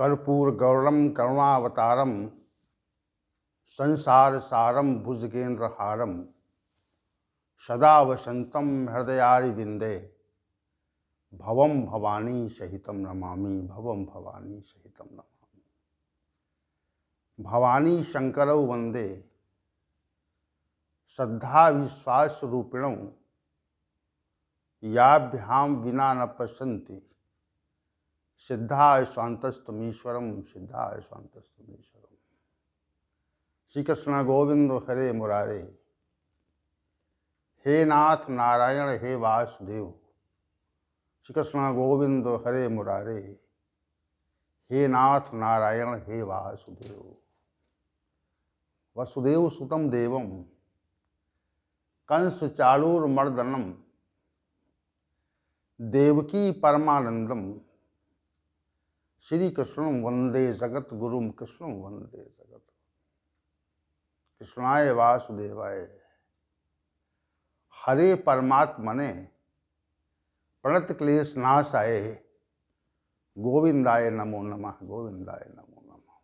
कर्पूरगौरम करुणावतारम संसार सारम भुजगेन्द्रहारम सदा वसंतम हृदयारविंदे भवम भवानी सहितम नमामि भवम भवानी सहितम नमामि। भवानी शंकरौ वंदे श्रद्धा विश्वास रूपिणौ याभ्यां विना न पश्यन्ति सिद्धा स्वांतस्तमीश्वरम सिद्धा स्वांतस्तमीश्वरम। श्री कृष्ण गोविंद हरे मुरारे, हे नाथ नारायण हे वासुदेव। श्री कृष्ण गोविंद हरे मुरारे, हे नाथ नारायण हे वासुदेव। वसुदेव सुतम देवम कंस चाणूरमर्दनम देवकी परमानंदम श्री कृष्ण वंदे जगत गुरुम कृष्ण वंदे जगत। कृष्णाय वासुदेवाय हरे परमात्मने प्रणत क्लेश नाशाय गोविंदाय नमो नमः गोविंदाय नमो नमः।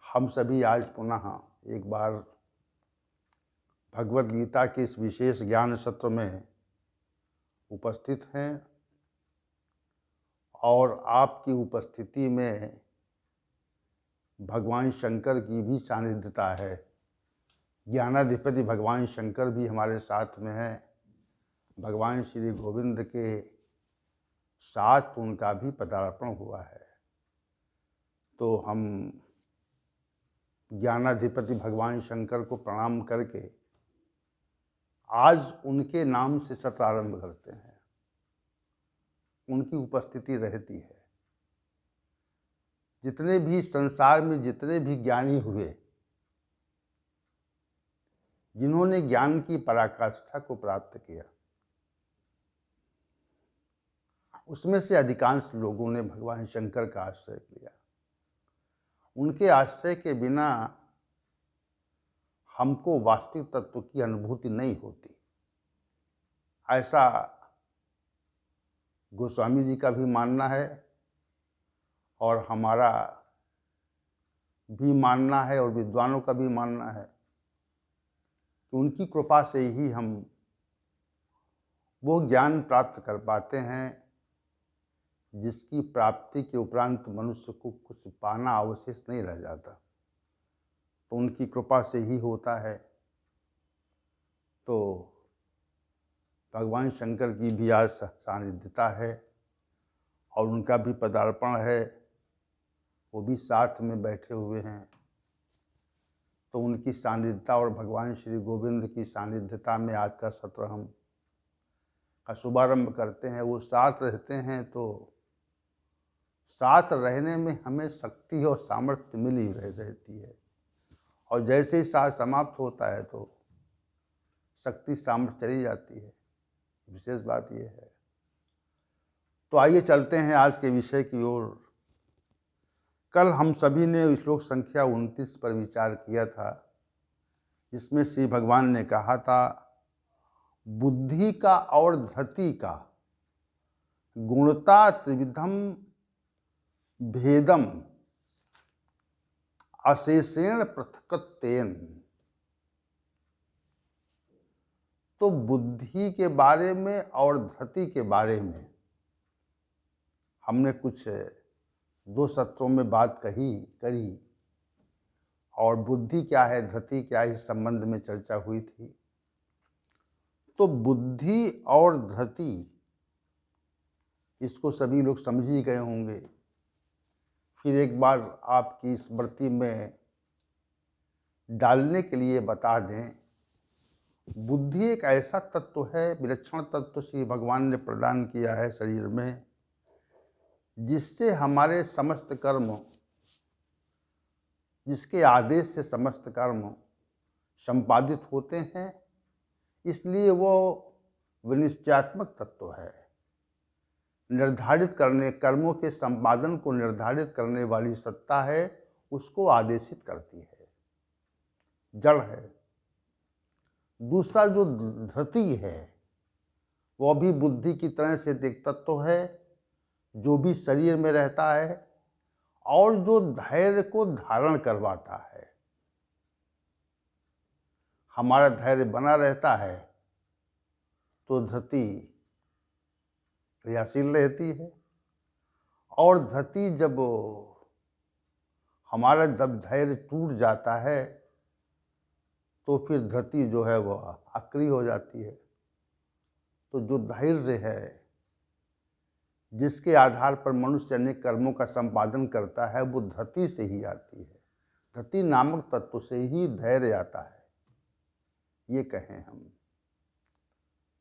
हम सभी आज पुनः एक बार भगवद गीता के इस विशेष ज्ञान सत्र में उपस्थित हैं और आपकी उपस्थिति में भगवान शंकर की भी सानिध्यता है। ज्ञानाधिपति भगवान शंकर भी हमारे साथ में हैं। भगवान श्री गोविंद के साथ उनका भी पदार्पण हुआ है। तो हम ज्ञानाधिपति भगवान शंकर को प्रणाम करके आज उनके नाम से सत्र आरंभ करते हैं। उनकी उपस्थिति रहती है। जितने भी संसार में जितने भी ज्ञानी हुए, जिन्होंने ज्ञान की पराकाष्ठा को प्राप्त किया, उसमें से अधिकांश लोगों ने भगवान शंकर का आश्रय लिया। उनके आश्रय के बिना हमको वास्तविक तत्व की अनुभूति नहीं होती। ऐसा गोस्वामी जी का भी मानना है और हमारा भी मानना है और विद्वानों का भी मानना है कि उनकी कृपा से ही हम वो ज्ञान प्राप्त कर पाते हैं जिसकी प्राप्ति के उपरांत मनुष्य को कुछ पाना अवशेष नहीं रह जाता। तो उनकी कृपा से ही होता है। तो भगवान शंकर की भी आज सानिध्यता है और उनका भी पदार्पण है। वो भी साथ में बैठे हुए हैं। तो उनकी सानिध्यता और भगवान श्री गोविंद की सानिध्यता में आज का सत्र हम का शुभारंभ करते हैं। वो साथ रहते हैं तो साथ रहने में हमें शक्ति और सामर्थ्य मिली रहती है, और जैसे ही साथ समाप्त होता है तो शक्ति सामर्थ्य चली जाती है। विशेष बात यह है। तो आइए चलते हैं आज के विषय की ओर। कल हम सभी ने श्लोक संख्या 29 पर विचार किया था, जिसमें श्री भगवान ने कहा था, बुद्धि का और धृति का गुणता त्रिविधम भेदम अशेषेण पृथक्तेन। तो बुद्धि के बारे में और धृति के बारे में हमने कुछ 2 सत्रों में बात करी और बुद्धि क्या है, धृति क्या है, इस संबंध में चर्चा हुई थी। तो बुद्धि और धृति, इसको सभी लोग समझ ही गए होंगे। फिर एक बार आपकी स्मृति में डालने के लिए बता दें, बुद्धि एक ऐसा तत्व है, विलक्षण तत्व श्री भगवान ने प्रदान किया है शरीर में, जिससे हमारे समस्त कर्म, जिसके आदेश से समस्त कर्म संपादित होते हैं। इसलिए वो विनिश्चयात्मक तत्व है। निर्धारित करने, कर्मों के संपादन को निर्धारित करने वाली सत्ता है, उसको आदेशित करती है, जड़ है। दूसरा जो धृति है, वह भी बुद्धि की तरह से एक तत्व है, जो भी शरीर में रहता है और जो धैर्य को धारण करवाता है। हमारा धैर्य बना रहता है तो धरती क्रियाशील रहती है, और धरती जब हमारा जब धैर्य टूट जाता है तो फिर धरती जो है वह अक्रिय हो जाती है। तो जो धैर्य है, जिसके आधार पर मनुष्य अनेक कर्मों का संपादन करता है, वो धरती से ही आती है। धरती नामक तत्व से ही धैर्य आता है, ये कहें हम।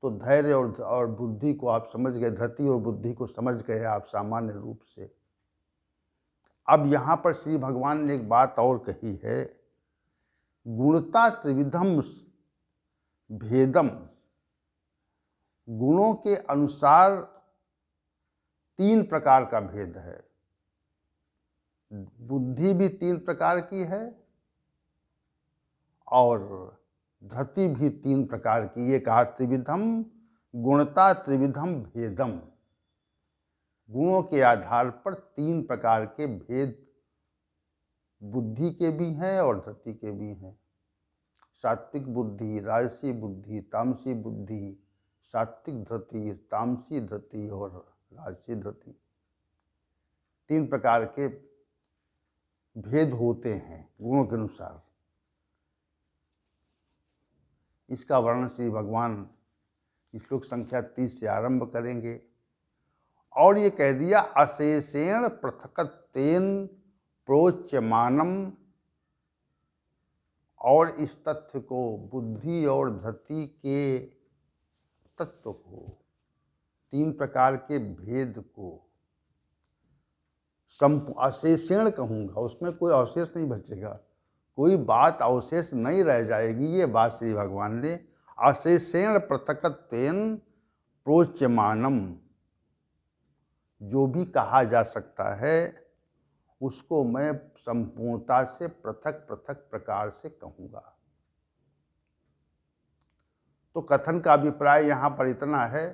तो धैर्य और बुद्धि को आप समझ गए, धरती और बुद्धि को समझ गए आप सामान्य रूप से। अब यहाँ पर श्री भगवान ने एक बात और कही है, गुणता त्रिविधम भेदम। गुणों के अनुसार 3 प्रकार का भेद है। बुद्धि भी 3 प्रकार की है और धरती भी 3 प्रकार की। ये कहा त्रिविधम गुणता त्रिविधम भेदम। गुणों के आधार पर 3 प्रकार के भेद बुद्धि के भी हैं और धरती के भी हैं। सात्विक बुद्धि, राजसी बुद्धि, तामसी बुद्धि, सात्विक धरती, तामसी धरती और राजसी धरती। 3 प्रकार के भेद होते हैं गुणों के अनुसार। इसका वर्णन श्री भगवान श्लोक संख्या 30 से आरंभ करेंगे। और ये कह दिया, अशेषेण पृथकत्वेन प्रोच्यमानम। और इस तथ्य को, बुद्धि और धरती के तत्व को, 3 प्रकार के भेद को अशेषेण कहूँगा, उसमें कोई अवशेष नहीं बचेगा, कोई बात अवशेष नहीं रह जाएगी। ये बात श्री भगवान ने अशेषेण पृथकत्वेन प्रोच्यमानम, जो भी कहा जा सकता है उसको मैं संपूर्णता से पृथक पृथक प्रकार से कहूँगा। तो कथन का अभिप्राय यहाँ पर इतना है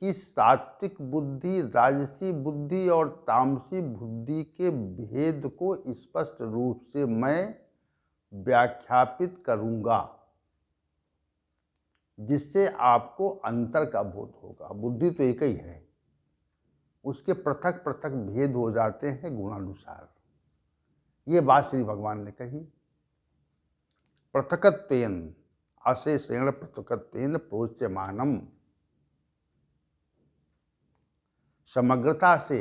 कि सात्विक बुद्धि, राजसी बुद्धि और तामसी बुद्धि के भेद को स्पष्ट रूप से मैं व्याख्यापित करूँगा, जिससे आपको अंतर का बोध होगा। बुद्धि तो एक ही है, उसके पृथक पृथक भेद हो जाते हैं गुणानुसार। ये बात श्री भगवान ने कही। पृथकत्वेन अशेषेण पृथकत्वेन प्रोच्यमानम, समग्रता से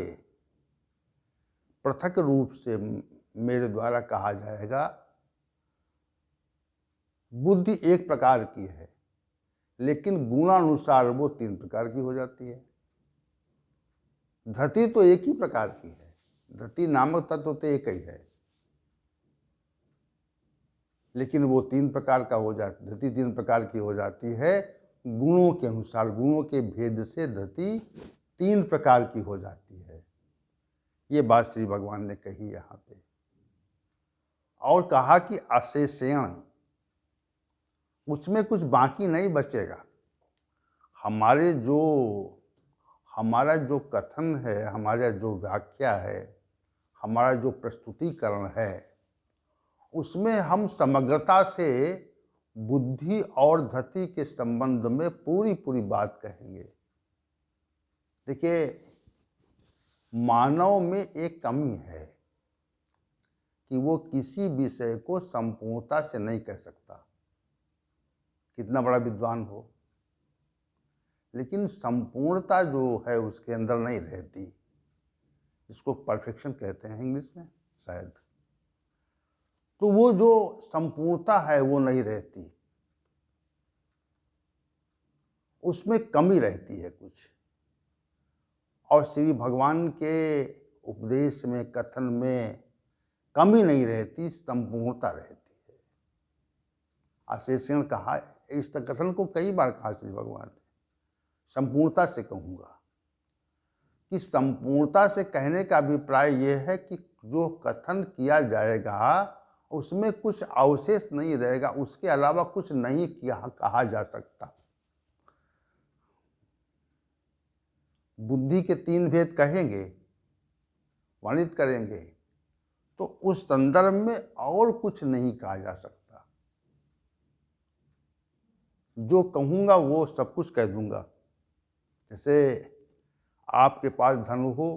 पृथक रूप से मेरे द्वारा कहा जाएगा। बुद्धि एक प्रकार की है, लेकिन गुणानुसार वो 3 प्रकार की हो जाती है। धरती तो एक ही प्रकार की है, धरती नामक तत्व तो एक ही है, लेकिन वो 3 प्रकार का हो जाती, धरती 3 प्रकार की हो जाती है गुणों के अनुसार। गुणों के भेद से धरती 3 प्रकार की हो जाती है। ये बात श्री भगवान ने कही यहाँ पे। और कहा कि अशेषेण, उसमें कुछ बाकी नहीं बचेगा। हमारा जो कथन है, हमारा जो व्याख्या है, हमारा जो प्रस्तुतिकरण है, उसमें हम समग्रता से बुद्धि और धरती के संबंध में पूरी पूरी बात कहेंगे। देखिए, मानव में एक कमी है कि वो किसी विषय को संपूर्णता से नहीं कह सकता, कितना बड़ा विद्वान हो, लेकिन संपूर्णता जो है उसके अंदर नहीं रहती। इसको परफेक्शन कहते हैं इंग्लिश में शायद। तो वो जो संपूर्णता है वो नहीं रहती, उसमें कमी रहती है कुछ। और श्री भगवान के उपदेश में, कथन में कमी नहीं रहती, संपूर्णता रहती है। अशेषेण कहा, इस कथन को कई बार कहा श्री भगवान ने, संपूर्णता से कहूँगा। कि संपूर्णता से कहने का अभिप्राय ये है कि जो कथन किया जाएगा उसमें कुछ अवशेष नहीं रहेगा, उसके अलावा कुछ नहीं कहा जा सकता। बुद्धि के तीन भेद कहेंगे, वर्णित करेंगे, तो उस संदर्भ में और कुछ नहीं कहा जा सकता। जो कहूँगा वो सब कुछ कह दूंगा। जैसे आपके पास धन हो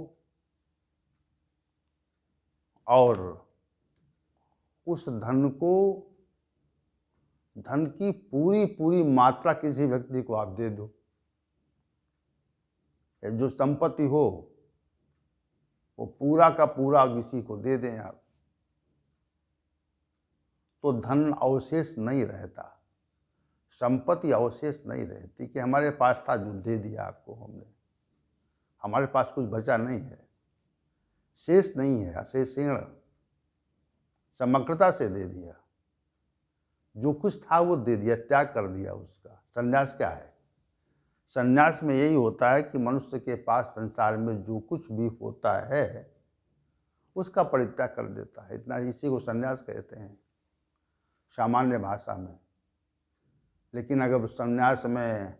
और उस धन को, धन की पूरी पूरी मात्रा किसी व्यक्ति को आप दे दो, जो संपत्ति हो वो पूरा का पूरा किसी को दे दें आप, तो धन अवशेष नहीं रहता, संपत्ति अवशेष नहीं रहती कि हमारे पास था जो दे दिया आपको हमने, हमारे पास कुछ बचा नहीं है, शेष नहीं है, अशेषेण समग्रता से दे दिया, जो कुछ था वो दे दिया, त्याग कर दिया उसका। संन्यास क्या है? संन्यास में यही होता है कि मनुष्य के पास संसार में जो कुछ भी होता है उसका परित्याग कर देता है, इतना, इसी को संन्यास कहते हैं सामान्य भाषा में। लेकिन अगर संन्यास में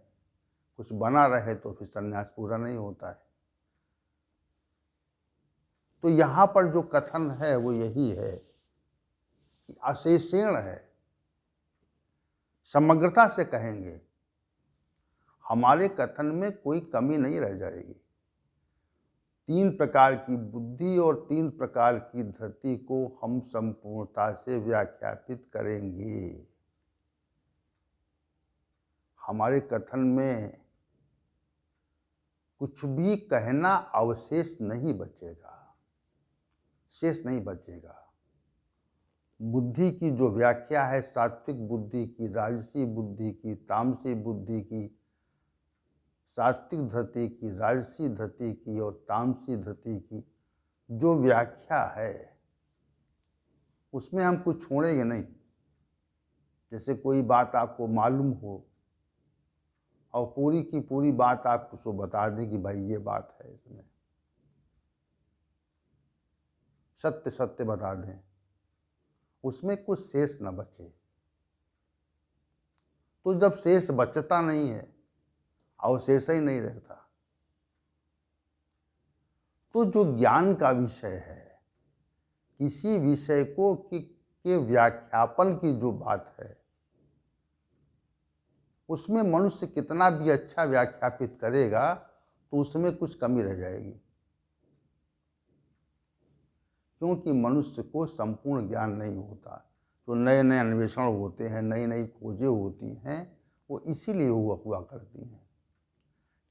कुछ बना रहे तो फिर संन्यास पूरा नहीं होता है। तो यहाँ पर जो कथन है वो यही है कि अशेषेण है, समग्रता से कहेंगे, हमारे कथन में कोई कमी नहीं रह जाएगी। 3 प्रकार की बुद्धि और 3 प्रकार की धृति को हम संपूर्णता से व्याख्यापित करेंगे। हमारे कथन में कुछ भी कहना अवशेष नहीं बचेगा, शेष नहीं बचेगा। बुद्धि की जो व्याख्या है, सात्विक बुद्धि की, राजसी बुद्धि की, तामसी बुद्धि की, सात्विक धृति की, राजसी धृति की और तामसी धृति की जो व्याख्या है उसमें हम कुछ छोड़ेंगे नहीं। जैसे कोई बात आपको मालूम हो और पूरी की पूरी बात आप उसको बता दें कि भाई ये बात है, इसमें सत्य सत्य बता दें, उसमें कुछ शेष न बचे। तो जब शेष बचता नहीं है, अवशेष ही नहीं रहता, तो जो ज्ञान का विषय है, किसी विषय को के व्याख्यापन की जो बात है, उसमें मनुष्य कितना भी अच्छा व्याख्यापित करेगा तो उसमें कुछ कमी रह जाएगी, क्योंकि मनुष्य को संपूर्ण ज्ञान नहीं होता। जो नए नए अन्वेषण होते हैं, नई नई खोजें होती हैं, वो इसीलिए हुआ करती हैं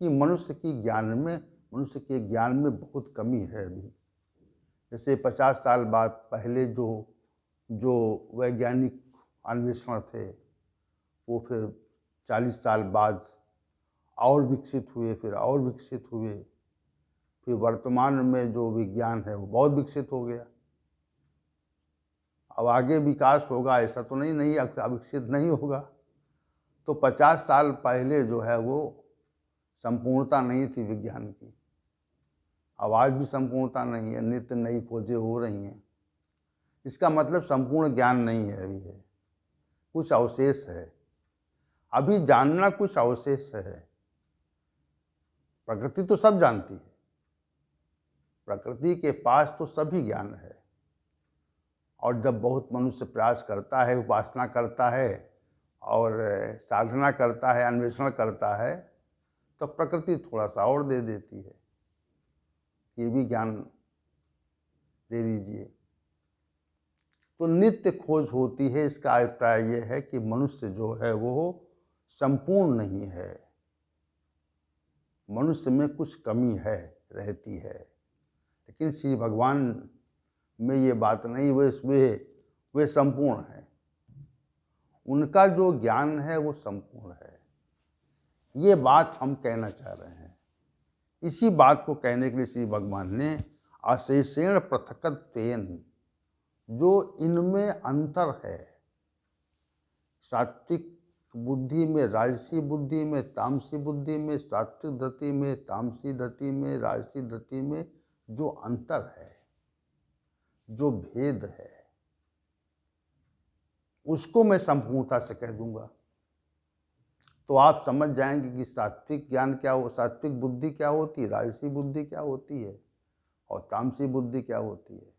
कि मनुष्य के ज्ञान में बहुत कमी है अभी। जैसे 50 साल बाद पहले जो वैज्ञानिक अन्वेषण थे वो फिर 40 साल बाद और विकसित हुए, फिर और विकसित हुए, फिर वर्तमान में जो विज्ञान है वो बहुत विकसित हो गया। अब आगे विकास होगा ऐसा तो नहीं विकसित नहीं होगा। तो 50 साल पहले जो है वो संपूर्णता नहीं थी विज्ञान की, अब आज भी संपूर्णता नहीं है, नित्य नई खोजें हो रही हैं। इसका मतलब संपूर्ण ज्ञान नहीं है अभी, है कुछ अवशेष है, अभी जानना कुछ अवशेष है। प्रकृति तो सब जानती है, प्रकृति के पास तो सभी ज्ञान है, और जब बहुत मनुष्य प्रयास करता है, उपासना करता है और साधना करता है, अन्वेषण करता है, तो प्रकृति थोड़ा सा और दे देती है, ये भी ज्ञान दे लीजिए। तो नित्य खोज होती है। इसका अभिप्राय यह है कि मनुष्य जो है वो संपूर्ण नहीं है, मनुष्य में कुछ कमी है, रहती है। लेकिन श्री भगवान में ये बात नहीं, वे संपूर्ण है, उनका जो ज्ञान है वो संपूर्ण है। ये बात हम कहना चाह रहे हैं। इसी बात को कहने के लिए श्री भगवान ने अशेषेण पृथकत्वेन, जो इनमें अंतर है, सात्विक बुद्धि में, राजसी बुद्धि में, तामसी बुद्धि में, सात्विक धृति में, तामसी धृति में, राजसी धृति में जो अंतर है, जो भेद है, उसको मैं संपूर्णता से कह दूंगा। तो आप समझ जाएंगे कि सात्विक ज्ञान क्या हो, सात्विक बुद्धि क्या होती है, राजसी बुद्धि क्या होती है और तामसी बुद्धि क्या होती है।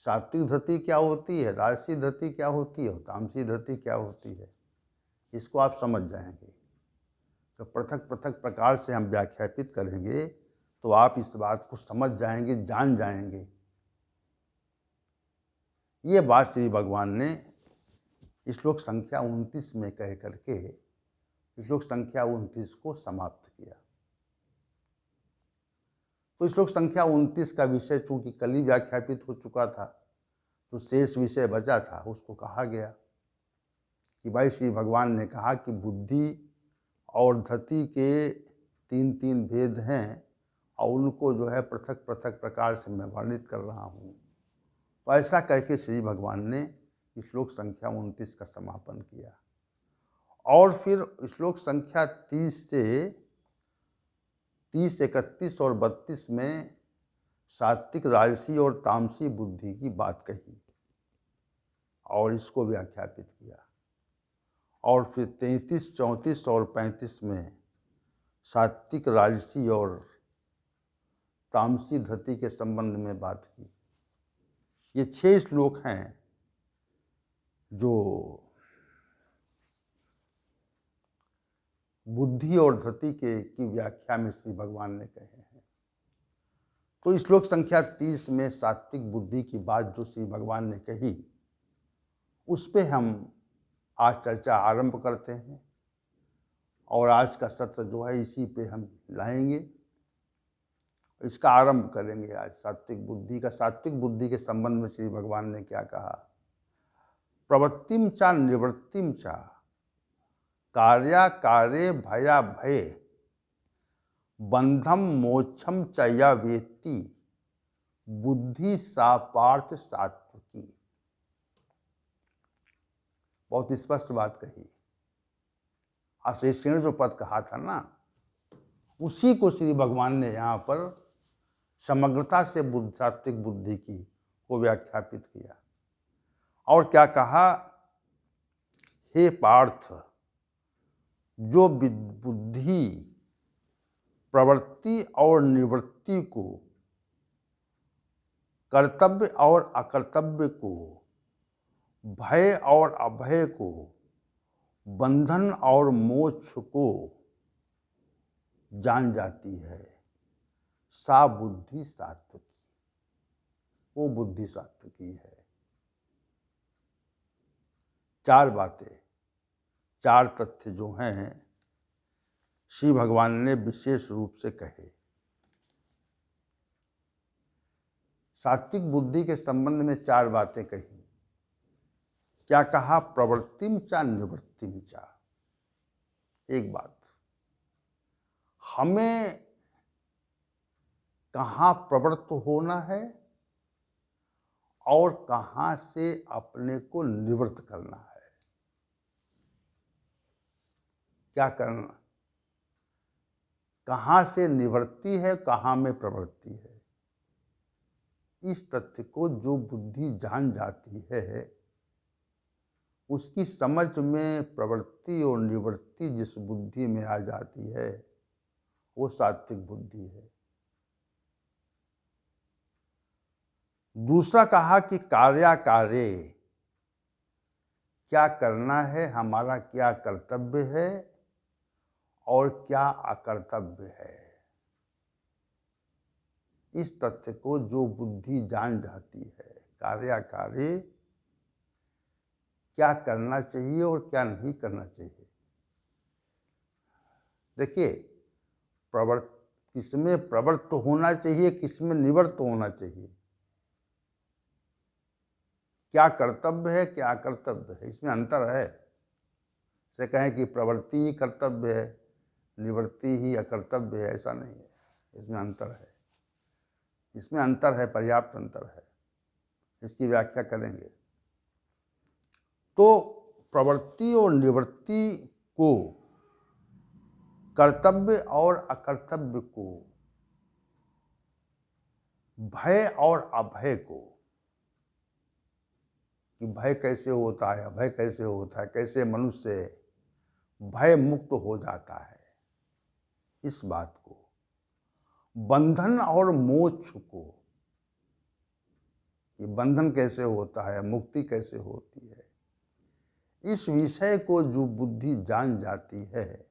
सात्विक धृति क्या होती है, राजसी धृति क्या होती है और तामसी धृति क्या होती है, इसको आप समझ जाएंगे। तो पृथक पृथक प्रकार से हम व्याख्यापित करेंगे तो आप इस बात को समझ जाएंगे, जान जाएंगे। ये बात श्री भगवान ने श्लोक संख्या 29 में कह करके श्लोक संख्या 29 को समाप्त किया। तो श्लोक संख्या 29 का विषय चूंकि कल ही व्याख्यापित हो चुका था, तो शेष विषय बचा था, उसको कहा गया कि भाई श्री भगवान ने कहा कि बुद्धि और धृति के तीन तीन भेद हैं और उनको जो है पृथक पृथक प्रकार से मैं वर्णित कर रहा हूँ। तो ऐसा कहकर श्री भगवान ने श्लोक संख्या 29 का समापन किया। और फिर श्लोक संख्या 30 से 30, 31 और 32 में सात्विक, राजसी और तामसी बुद्धि की बात कही और इसको व्याख्यापित किया। और फिर 33, 34 और 35 में सात्विक, राजसी और तामसी धृति के संबंध में बात की। ये 6 श्लोक हैं जो बुद्धि और धृति की व्याख्या में श्री भगवान ने कहे हैं। तो श्लोक संख्या 30 में सात्विक बुद्धि की बात जो श्री भगवान ने कही, उस पे हम आज चर्चा आरंभ करते हैं और आज का सत्र जो है इसी पे हम लाएंगे, इसका आरंभ करेंगे आज सात्विक बुद्धि का। सात्विक बुद्धि के संबंध में श्री भगवान ने क्या कहा, प्रवृत्तिम चा निवृत्तिम चा कार्याकार्ये भया भये बंधम मोक्षम च या वेत्ति बुद्धि सा पार्थ सात्विकी। बहुत स्पष्ट बात कही। अशेषेण जो पद कहा था ना, उसी को श्री भगवान ने यहाँ पर समग्रता से सात्विक बुद्धि की को व्याख्यापित किया। और क्या कहा, हे पार्थ, जो बुद्धि प्रवृत्ति और निवृत्ति को, कर्तव्य और अकर्तव्य को, भय और अभय को, बंधन और मोक्ष को जान जाती है, सा बुद्धि सात्विकी, वो बुद्धि सात्विकी है। 4 बातें, 4 तथ्य जो हैं श्री भगवान ने विशेष रूप से कहे। सात्विक बुद्धि के संबंध में 4 बातें कही। क्या कहा, प्रवृत्तिम चा निवृत्तिम चा। एक बात, हमें कहाँ प्रवृत्त होना है और कहाँ से अपने को निवृत्त करना है। क्या करना, कहाँ से निवृत्ति है, कहाँ में प्रवृत्ति है। इस तथ्य को जो बुद्धि जान जाती है, उसकी समझ में प्रवृत्ति और निवृत्ति जिस बुद्धि में आ जाती है, वो सात्विक बुद्धि है। दूसरा कहा कि कार्याकार्ये, क्या करना है, हमारा क्या कर्तव्य है और क्या अकर्तव्य है। इस तथ्य को जो बुद्धि जान जाती है, कार्याकार्ये, क्या करना चाहिए और क्या नहीं करना चाहिए। देखिए, किसमें प्रवृत्त होना चाहिए, किसमें निवृत्त होना चाहिए, क्या कर्तव्य है, क्या अकर्तव्य है, इसमें अंतर है। से कहें कि प्रवृत्ति ही कर्तव्य है, निवृत्ति ही अकर्तव्य है, ऐसा नहीं है। इसमें अंतर है, इसमें अंतर है, पर्याप्त अंतर है। इसकी व्याख्या करेंगे। तो प्रवृत्ति और निवृत्ति को, कर्तव्य और अकर्तव्य को, भय और अभय को, कि भय कैसे होता है, अभय कैसे होता है, कैसे मनुष्य भय मुक्त हो जाता है। इस बात को, बंधन और मोक्ष को, ये बंधन कैसे होता है, मुक्ति कैसे होती है, इस विषय को जो बुद्धि जान जाती है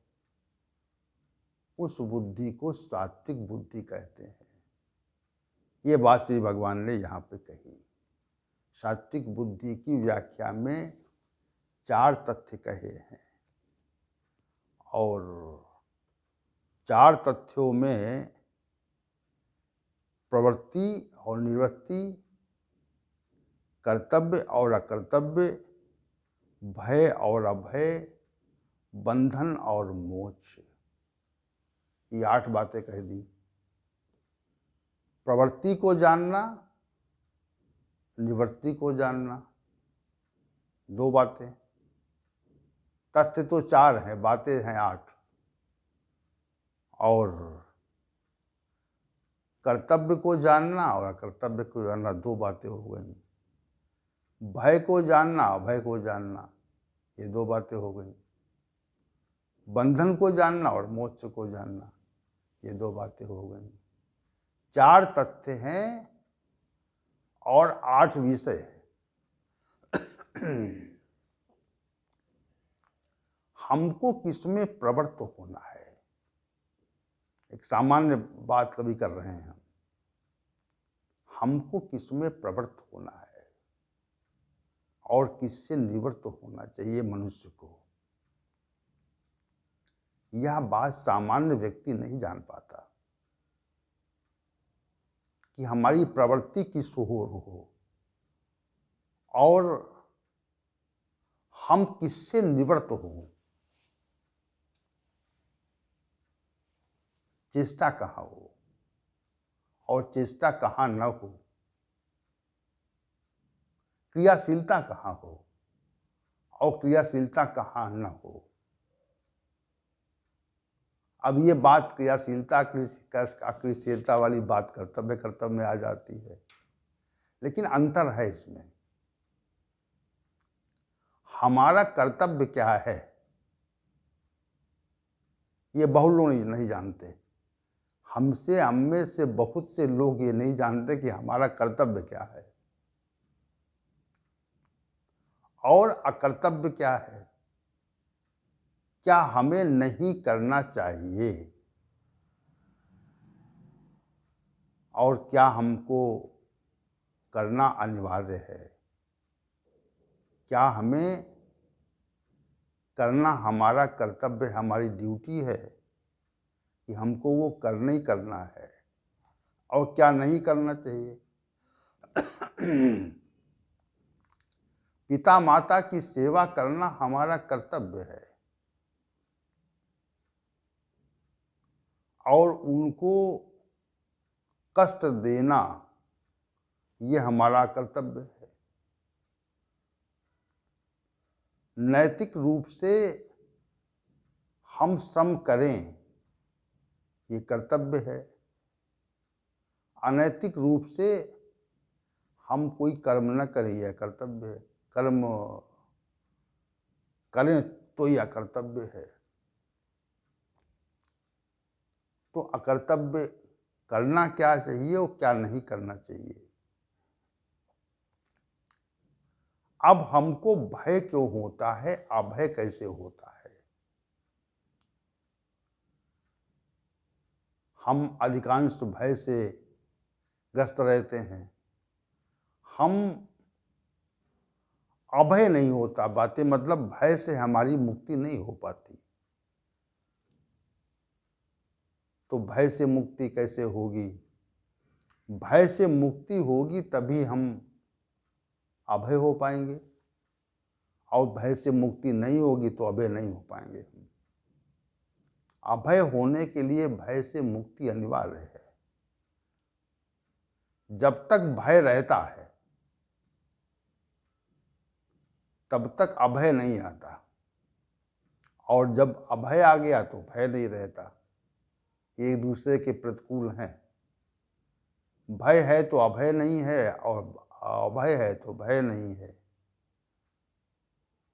उस बुद्धि को सात्विक बुद्धि कहते हैं। ये बात श्री भगवान ने यहाँ पे कही। सात्विक बुद्धि की व्याख्या में 4 तथ्य कहे हैं और 4 तथ्यों में प्रवृत्ति और निवृत्ति, कर्तव्य और अकर्तव्य, भय और अभय, बंधन और मोक्ष, ये 8 बातें कह दी। प्रवृत्ति को जानना, निवृत्ति को जानना, 2 बातें। तथ्य तो 4 हैं, बातें हैं 8। और कर्तव्य को जानना और अकर्तव्य को जानना, 2 बातें हो गई। भय को जानना, अभय को जानना, ये 2 बातें हो गई। बंधन को जानना और मोक्ष को जानना, ये 2 बातें हो गई। 4 तथ्य हैं और 8 विषय है। हमको किसमें प्रवृत्त होना है, एक सामान्य बात कभी कर रहे हैं हम। हमको किसमें प्रवृत्त होना है और किससे निवृत्त होना चाहिए मनुष्य को, यह बात सामान्य व्यक्ति नहीं जान पाता कि हमारी प्रवृत्ति किस ओर हो और हम किससे निवृत्त हों, चेष्टा कहाँ हो और चेष्टा कहाँ न हो, क्रियाशीलता कहाँ हो और क्रियाशीलता कहाँ न हो। अब ये बात क्रियाशीलता क्रियाशीलता वाली बात कर्तव्य में आ जाती है, लेकिन अंतर है इसमें। हमारा कर्तव्य क्या है ये बहुत लोग नहीं जानते। हम में से बहुत से लोग ये नहीं जानते कि हमारा कर्तव्य क्या है और अकर्तव्य क्या है, क्या हमें नहीं करना चाहिए और क्या हमको करना अनिवार्य है, क्या हमें करना हमारा कर्तव्य, हमारी ड्यूटी है कि हमको वो करना ही करना है और क्या नहीं करना चाहिए। पिता माता की सेवा करना हमारा कर्तव्य है और उनको कष्ट देना ये हमारा कर्तव्य है। नैतिक रूप से हम श्रम करें ये कर्तव्य है, अनैतिक रूप से हम कोई कर्म न करें यह कर्तव्य है, कर्म करें तो यह कर्तव्य है। तो अकर्तव्य करना क्या चाहिए और क्या नहीं करना चाहिए। अब हमको भय क्यों होता है, अभय कैसे होता है। हम अधिकांश भय से ग्रस्त रहते हैं, हम अभय नहीं होता, बातें मतलब भय से हमारी मुक्ति नहीं हो पाती। तो भय से मुक्ति कैसे होगी, भय से मुक्ति होगी तभी हम अभय हो पाएंगे और भय से मुक्ति नहीं होगी तो अभय नहीं हो पाएंगे। अभय होने के लिए भय से मुक्ति अनिवार्य है। जब तक भय रहता है तब तक अभय नहीं आता और जब अभय आ गया तो भय नहीं रहता। एक दूसरे के प्रतिकूल हैं। भय है तो अभय नहीं है और अभय है तो भय नहीं है,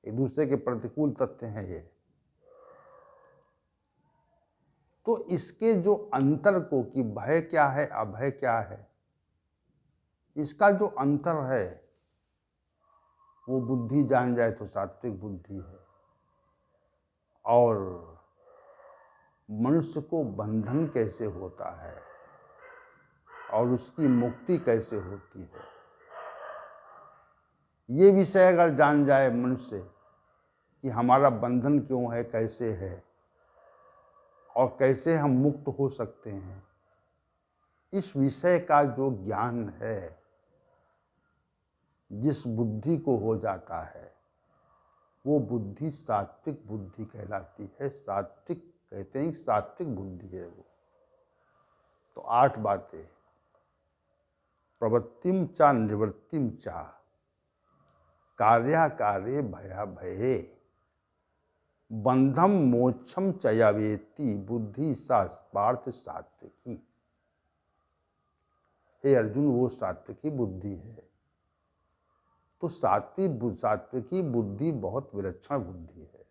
एक दूसरे के प्रतिकूल तथ्य हैं ये। तो इसके जो अंतर को कि भय क्या है अभय क्या है, इसका जो अंतर है वो बुद्धि जान जाए तो सात्विक बुद्धि है। और मनुष्य को बंधन कैसे होता है और उसकी मुक्ति कैसे होती है, ये विषय अगर जान जाए मनुष्य कि हमारा बंधन क्यों है, कैसे है और कैसे हम मुक्त हो सकते हैं, इस विषय का जो ज्ञान है जिस बुद्धि को हो जाता है वो बुद्धि सात्विक बुद्धि कहलाती है। सात्विक कहते हैं, सात्विक बुद्धि है वो। तो 8 बातें, प्रवृत्तिम चा निवृत्तिम चा कार्याकार्ये भया भये बंधम मोक्षम चयावेति बुद्धि सा पार्थ सात्विकी। हे अर्जुन, वो सात्विकी बुद्धि है। तो सात्विकी बुद्धि बहुत विलक्षण बुद्धि है।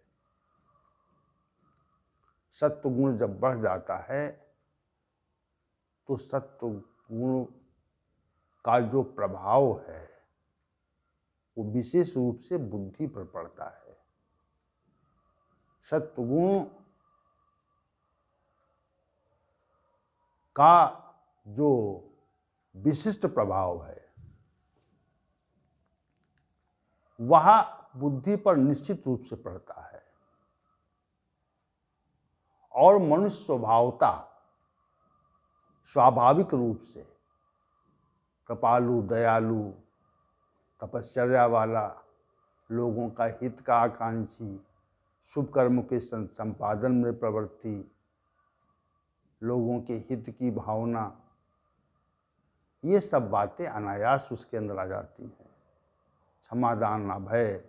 सत्व गुण जब बढ़ जाता है तो सत्व गुण का जो प्रभाव है वो विशेष रूप से बुद्धि पर पड़ता है। सत्वगुण का जो विशिष्ट प्रभाव है वह बुद्धि पर निश्चित रूप से पड़ता है। और मनुष्य स्वाभाविक रूप से कृपालु, दयालु, तपश्चर्या वाला, लोगों का हित का आकांक्षी, शुभ कर्म के संपादन में प्रवृत्ति, लोगों के हित की भावना, ये सब बातें अनायास उसके अंदर आ जाती हैं। क्षमादान, अभय,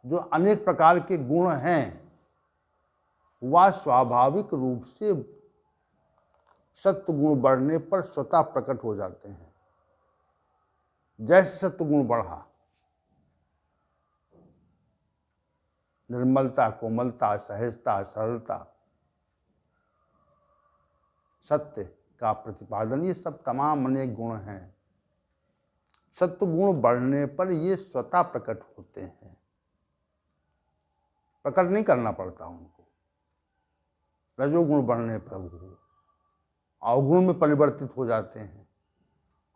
जो अनेक प्रकार के गुण हैं वह स्वाभाविक रूप से सत्वगुण बढ़ने पर स्वतः प्रकट हो जाते हैं। जैसे सत्वगुण बढ़ा, निर्मलता, कोमलता, सहजता, सरलता, सत्य का प्रतिपादन, ये सब तमाम अनेक गुण हैं। सत्वगुण बढ़ने पर ये स्वतः प्रकट होते हैं, प्रकट नहीं करना पड़ता उनको। रजोगुण बढ़ने पर वो अवगुण में परिवर्तित हो जाते हैं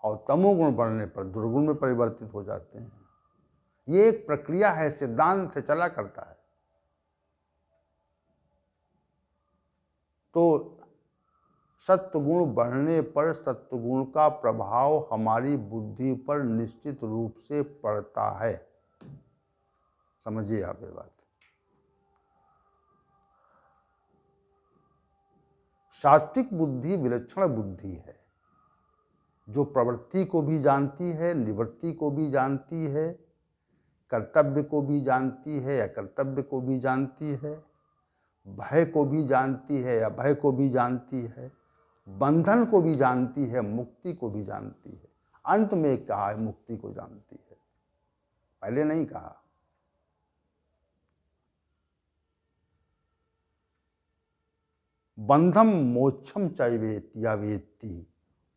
और तमोगुण बढ़ने पर दुर्गुण में परिवर्तित हो जाते हैं। ये एक प्रक्रिया है, सिद्धांत है, चला करता है। तो सत्वगुण बढ़ने पर सत्वगुण का प्रभाव हमारी बुद्धि पर निश्चित रूप से पड़ता है। समझिए आप ये बात। सात्विक बुद्धि विलक्षण बुद्धि है, जो प्रवृत्ति को भी जानती है, निवृत्ति को भी जानती है, कर्तव्य को भी जानती है, अकर्तव्य को भी जानती है, भय को भी जानती है, अभय को भी जानती है, बंधन को भी जानती है, मुक्ति को भी जानती है। अंत में कहा है मुक्ति को जानती है, पहले नहीं कहा। बंधम मोक्षम चैवेति या वेत्ति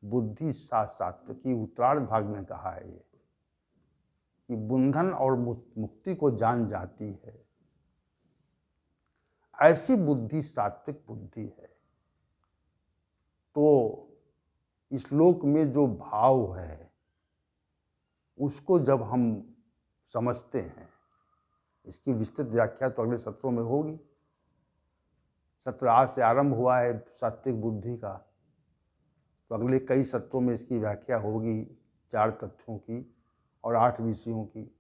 बुद्धि सा सात्विकी। उत्तरार्ध भाग में कहा है ये कि बंधन और मुक्ति को जान जाती है, ऐसी बुद्धि सात्विक बुद्धि है। तो इस श्लोक में जो भाव है उसको जब हम समझते हैं, इसकी विस्तृत व्याख्या तो अगले सत्रों में होगी। सत्र आज से आरंभ हुआ है सात्विक बुद्धि का, तो अगले कई सत्रों में इसकी व्याख्या होगी, 4 तथ्यों की और 8 विषयों की।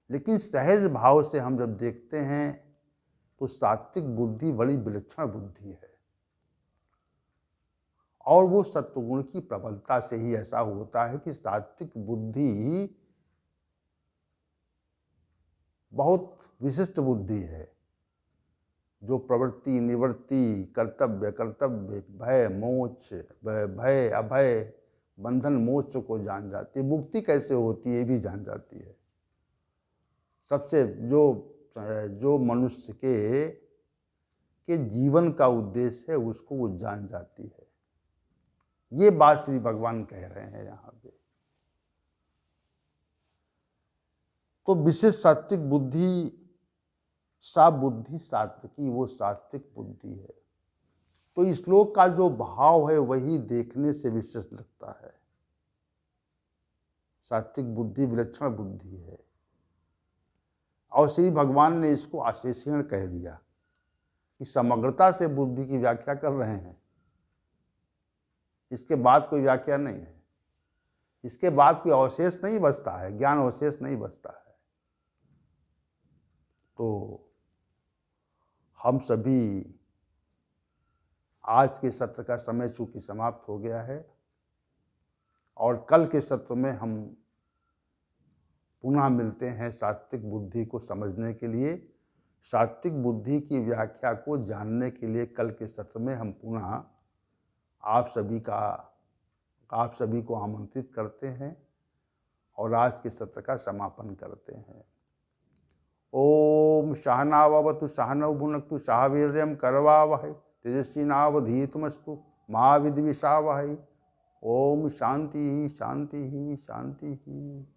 लेकिन सहज भाव से हम जब देखते हैं तो सात्विक बुद्धि बड़ी विलक्षण बुद्धि है। और वो सत्वगुण की प्रबलता से ही ऐसा होता है कि सात्विक बुद्धि बहुत विशिष्ट बुद्धि है, जो प्रवृत्ति, निवृत्ति, कर्तव्य, भय, मोक्ष, भय, अभय, बंधन, मोक्ष को जान जाती है। मुक्ति कैसे होती है ये भी जान जाती है। सबसे जो मनुष्य के के जीवन का उद्देश्य है उसको वो जान जाती है। ये बात श्री भगवान कह रहे हैं यहाँ पे। तो विशेष सात्विक बुद्धि, सा बुद्धि सात्विकी, वो सात्विक बुद्धि है। तो इस श्लोक का जो भाव है वही देखने से विशेष लगता है। सात्विक बुद्धि विलक्षण बुद्धि है, और श्री भगवान ने इसको अशेषण कह दिया कि समग्रता से बुद्धि की व्याख्या कर रहे हैं। इसके बाद कोई व्याख्या नहीं है, इसके बाद कोई अवशेष नहीं बचता है, ज्ञान अवशेष नहीं बचता है। तो हम सभी, आज के सत्र का समय चूंकि समाप्त हो गया है, और कल के सत्र में हम पुनः मिलते हैं सात्विक बुद्धि को समझने के लिए। सात्विक बुद्धि की व्याख्या को जानने के लिए कल के सत्र में हम पुनः आप सभी को आमंत्रित करते हैं और आज के सत्र का समापन करते हैं। ओम सहनावतु सहनौ भुनक्तु सह वीर्यं करवावहै तेजस्विनावधीतमस्तु मा विद्विषावहै। ओम शांति शांति शांति।